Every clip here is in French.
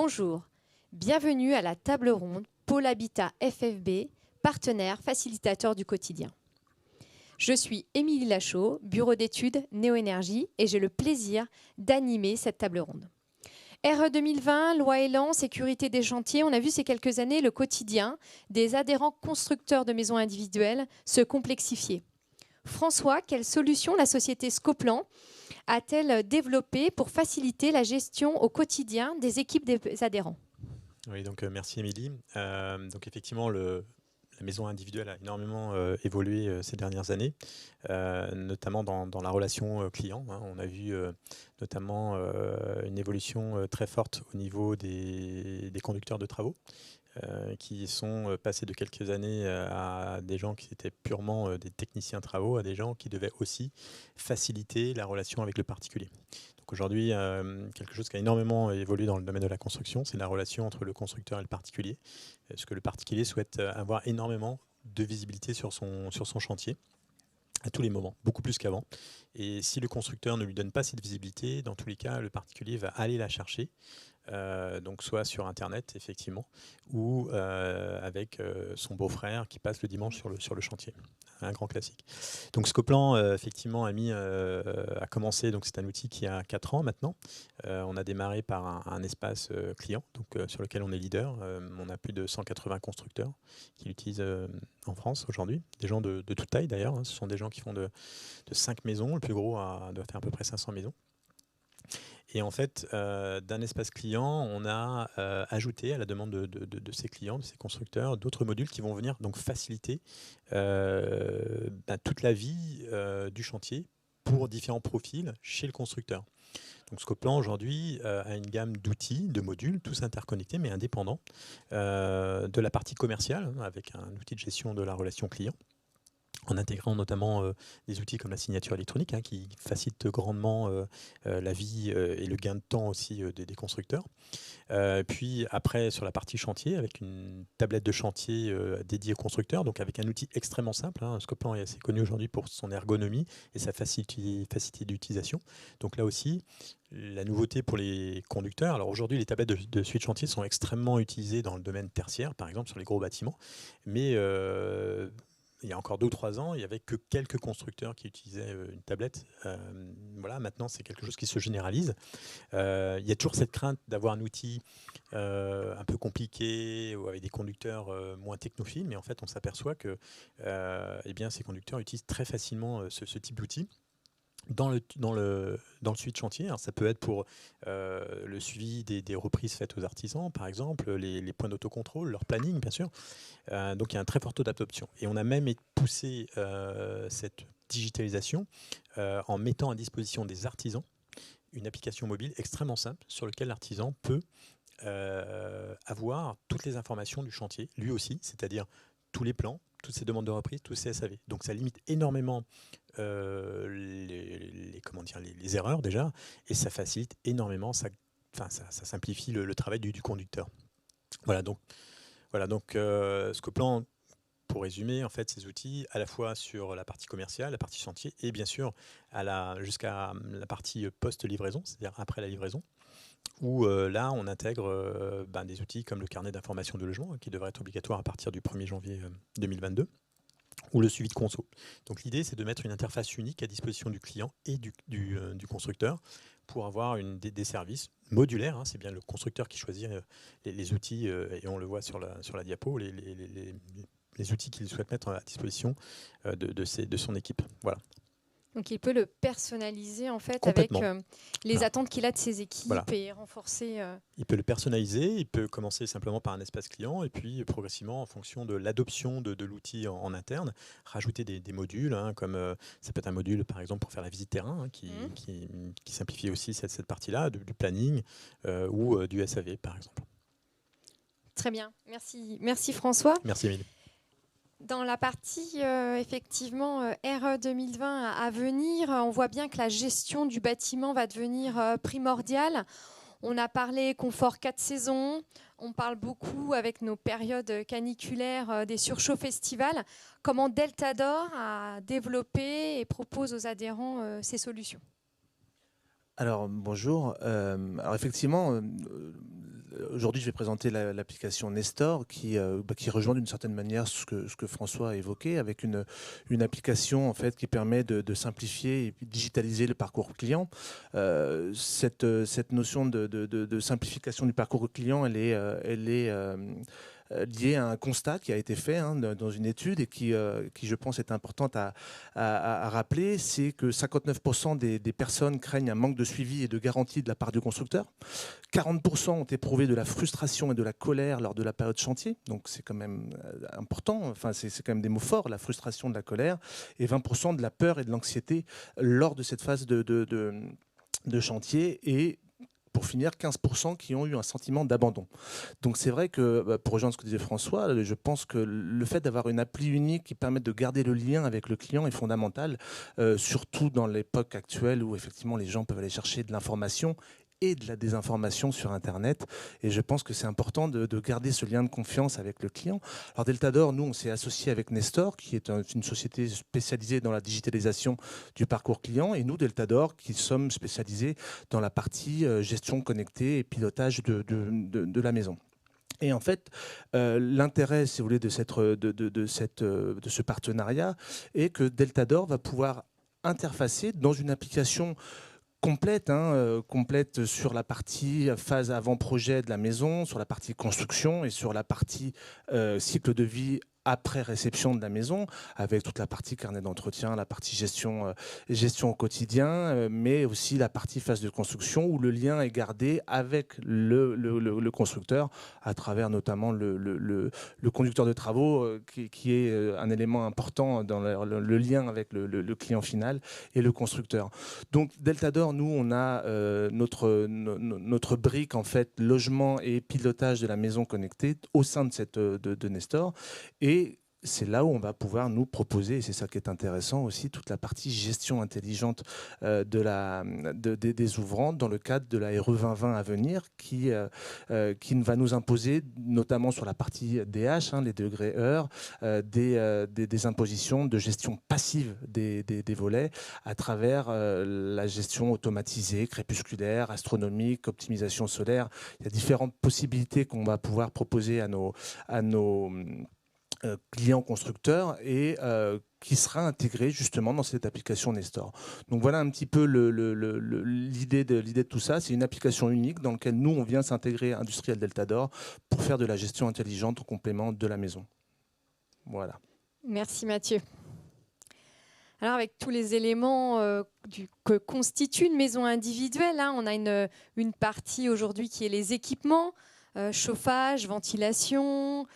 Bonjour, bienvenue à la table ronde Pôle Habitat FFB, partenaire facilitateur du quotidien. Je suis Émilie Lachaud, bureau d'études Néo-Énergie et j'ai le plaisir d'animer cette table ronde. RE 2020, loi Elan, sécurité des chantiers, on a vu ces quelques années le quotidien des adhérents constructeurs de maisons individuelles se complexifier. François, quelle solution la société Scoplan a-t-elle développé pour faciliter la gestion au quotidien des équipes des adhérents? Oui, donc merci Émilie. Donc effectivement, la maison individuelle a énormément évolué ces dernières années, notamment dans la relation client. On a vu notamment une évolution très forte au niveau des conducteurs de travaux, qui sont passés de quelques années à des gens qui étaient purement des techniciens travaux, à des gens qui devaient aussi faciliter la relation avec le particulier. Donc aujourd'hui, quelque chose qui a énormément évolué dans le domaine de la construction, c'est la relation entre le constructeur et le particulier. Parce que le particulier souhaite avoir énormément de visibilité sur son chantier à tous les moments, beaucoup plus qu'avant. Et si le constructeur ne lui donne pas cette visibilité, dans tous les cas, le particulier va aller la chercher. Donc soit sur Internet, effectivement, ou avec son beau-frère qui passe le dimanche sur le chantier. Un grand classique. Donc Scoplan, effectivement, a commencé, donc c'est un outil qui a 4 ans maintenant. On a démarré par un espace client, donc, sur lequel on est leader. On a plus de 180 constructeurs qui l'utilisent en France aujourd'hui. Des gens de toute taille d'ailleurs. Ce sont des gens qui font de 5 maisons. Le plus gros doit faire à peu près 500 maisons. Et en fait, d'un espace client, on a ajouté à la demande de ces clients, de ces constructeurs, d'autres modules qui vont venir donc faciliter toute la vie du chantier pour différents profils chez le constructeur. Donc Scoplan aujourd'hui a une gamme d'outils, de modules, tous interconnectés mais indépendants, de la partie commerciale, avec un outil de gestion de la relation client, en intégrant notamment des outils comme la signature électronique, qui facilitent grandement la vie et le gain de temps aussi des constructeurs. Puis après, sur la partie chantier, avec une tablette de chantier dédiée aux constructeurs, donc avec un outil extrêmement simple. Scoplan est assez connu aujourd'hui pour son ergonomie et sa facilité d'utilisation. Donc là aussi, la nouveauté pour les conducteurs. Alors aujourd'hui, les tablettes de suite chantier sont extrêmement utilisées dans le domaine tertiaire, par exemple sur les gros bâtiments, mais il y a encore 2 ou 3 ans, il n'y avait que quelques constructeurs qui utilisaient une tablette. Voilà, maintenant, c'est quelque chose qui se généralise. Il y a toujours cette crainte d'avoir un outil un peu compliqué ou avec des conducteurs moins technophiles, mais en fait, on s'aperçoit que ces conducteurs utilisent très facilement ce type d'outil. Dans le suivi de chantier. Alors ça peut être pour le suivi des reprises faites aux artisans, par exemple, les points d'autocontrôle, leur planning, bien sûr. Donc il y a un très fort taux d'adoption. Et on a même poussé cette digitalisation en mettant à disposition des artisans une application mobile extrêmement simple sur laquelle l'artisan peut avoir toutes les informations du chantier, lui aussi, c'est-à-dire tous les plans, toutes ses demandes de reprise, tous ses SAV. Donc ça limite énormément les erreurs déjà, et ça facilite énormément, ça simplifie le travail du conducteur. Voilà donc Scoplan, pour résumer, en fait, ces outils, à la fois sur la partie commerciale, la partie chantier, et bien sûr jusqu'à la partie post-livraison, c'est-à-dire après la livraison, où là, on intègre des outils comme le carnet d'information de logement, qui devrait être obligatoire à partir du 1er janvier 2022, ou le suivi de conso. Donc l'idée, c'est de mettre une interface unique à disposition du client et du constructeur pour avoir des services modulaires. C'est bien le constructeur qui choisit les outils, et on le voit sur la diapo, les outils qu'il souhaite mettre à disposition de son équipe. Voilà. Donc il peut le personnaliser en fait avec les attentes qu'il a de ses équipes et renforcer. Il peut le personnaliser, il peut commencer simplement par un espace client et puis progressivement en fonction de l'adoption de l'outil en interne, rajouter des modules, comme ça peut être un module par exemple pour faire la visite terrain qui simplifie aussi cette partie-là, du planning ou du SAV par exemple. Très bien, merci François. Merci Émilie. Dans la partie effectivement RE 2020 à venir, on voit bien que la gestion du bâtiment va devenir primordiale. On a parlé confort 4 saisons, on parle beaucoup avec nos périodes caniculaires des surchauffes estivales. Comment Deltador a développé et propose aux adhérents ces solutions? Alors bonjour. Alors effectivement, aujourd'hui, je vais présenter l'application Nestor qui rejoint d'une certaine manière ce que François a évoqué, avec une application en fait, qui permet de simplifier et digitaliser le parcours client. Cette notion de simplification du parcours client, elle est lié à un constat qui a été fait dans une étude et qui, je pense, est importante à rappeler, c'est que 59% des personnes craignent un manque de suivi et de garantie de la part du constructeur. 40% ont éprouvé de la frustration et de la colère lors de la période chantier, donc c'est quand même important, enfin, c'est quand même des mots forts, la frustration, de la colère, et 20% de la peur et de l'anxiété lors de cette phase de chantier, et pour finir, 15% qui ont eu un sentiment d'abandon. Donc c'est vrai que, pour rejoindre ce que disait François, je pense que le fait d'avoir une appli unique qui permet de garder le lien avec le client est fondamental, surtout dans l'époque actuelle où effectivement les gens peuvent aller chercher de l'information et de la désinformation sur Internet. Et je pense que c'est important de garder ce lien de confiance avec le client. Alors Deltador, nous, on s'est associé avec Nestor, qui est une société spécialisée dans la digitalisation du parcours client. Et nous, Deltador, qui sommes spécialisés dans la partie gestion connectée et pilotage de la maison. Et en fait, l'intérêt, si vous voulez, de ce partenariat est que Deltador va pouvoir interfacer dans une application complète, complète sur la partie phase avant-projet de la maison, sur la partie construction et sur la partie cycle de vie après réception de la maison, avec toute la partie carnet d'entretien, la partie gestion au quotidien, mais aussi la partie phase de construction où le lien est gardé avec le constructeur à travers notamment le conducteur de travaux qui est un élément important dans le lien avec le client final et le constructeur. Donc Deltador, nous, on a notre brique en fait logement et pilotage de la maison connectée au sein de Nestor, et c'est là où on va pouvoir nous proposer, et c'est ça qui est intéressant aussi, toute la partie gestion intelligente des ouvrants dans le cadre de la RE 2020 à venir qui va nous imposer, notamment sur la partie DH, les degrés heures, des impositions de gestion passive des volets à travers la gestion automatisée, crépusculaire, astronomique, optimisation solaire. Il y a différentes possibilités qu'on va pouvoir proposer à nos client constructeur et qui sera intégré justement dans cette application Nestor. Donc voilà un petit peu l'idée de tout ça. C'est une application unique dans laquelle nous, on vient s'intégrer à Industriel Deltador pour faire de la gestion intelligente au complément de la maison. Voilà. Merci Mathieu. Alors avec tous les éléments que constitue une maison individuelle, on a une partie aujourd'hui qui est les équipements, chauffage, ventilation,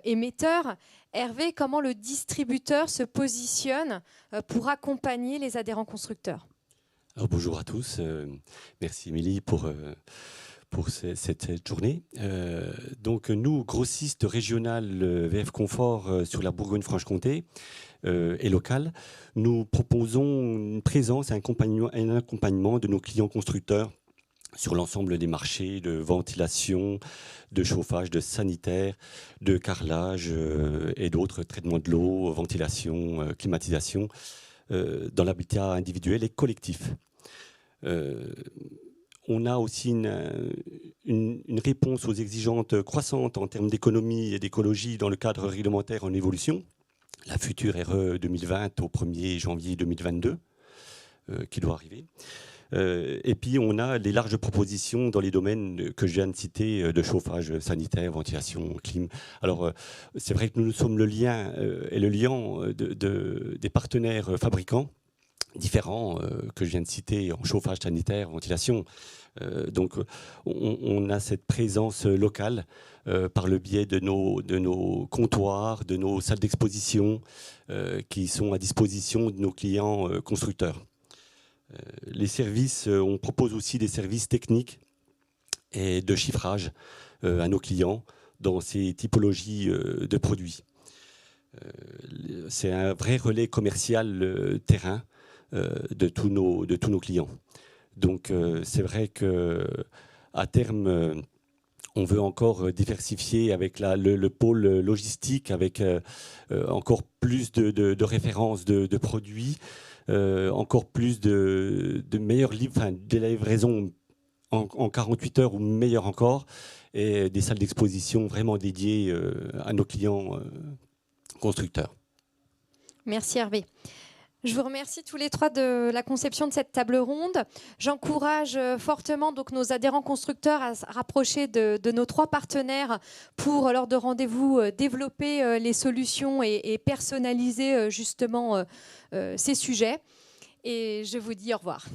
émetteur. Hervé, comment le distributeur se positionne pour accompagner les adhérents constructeurs ? Alors, bonjour à tous. Merci Émilie pour cette journée. Donc nous, grossistes régional VF Confort sur la Bourgogne-Franche-Comté et local, nous proposons une présence et un accompagnement de nos clients constructeurs sur l'ensemble des marchés de ventilation, de chauffage, de sanitaire, de carrelage et d'autres traitements de l'eau, ventilation, climatisation, dans l'habitat individuel et collectif. On a aussi une réponse aux exigences croissantes en termes d'économie et d'écologie dans le cadre réglementaire en évolution, la future RE 2020 au 1er janvier 2022, qui doit arriver. Et puis, on a les larges propositions dans les domaines que je viens de citer, de chauffage sanitaire, ventilation, clim. Alors, c'est vrai que nous sommes le lien et le liant des partenaires fabricants différents que je viens de citer en chauffage sanitaire, ventilation. Donc, on a cette présence locale par le biais de nos comptoirs, de nos salles d'exposition qui sont à disposition de nos clients constructeurs. Les services, on propose aussi des services techniques et de chiffrage à nos clients dans ces typologies de produits. C'est un vrai relais commercial terrain de tous nos clients. Donc c'est vrai qu'à terme, on veut encore diversifier avec le pôle logistique, avec encore plus de références de produits, encore plus de meilleures livraisons en 48 heures ou meilleur encore, et des salles d'exposition vraiment dédiées à nos clients constructeurs. Merci Hervé. Je vous remercie tous les trois de la conception de cette table ronde. J'encourage fortement donc nos adhérents constructeurs à se rapprocher de nos 3 partenaires pour, lors de rendez-vous, développer les solutions et personnaliser justement ces sujets. Et je vous dis au revoir.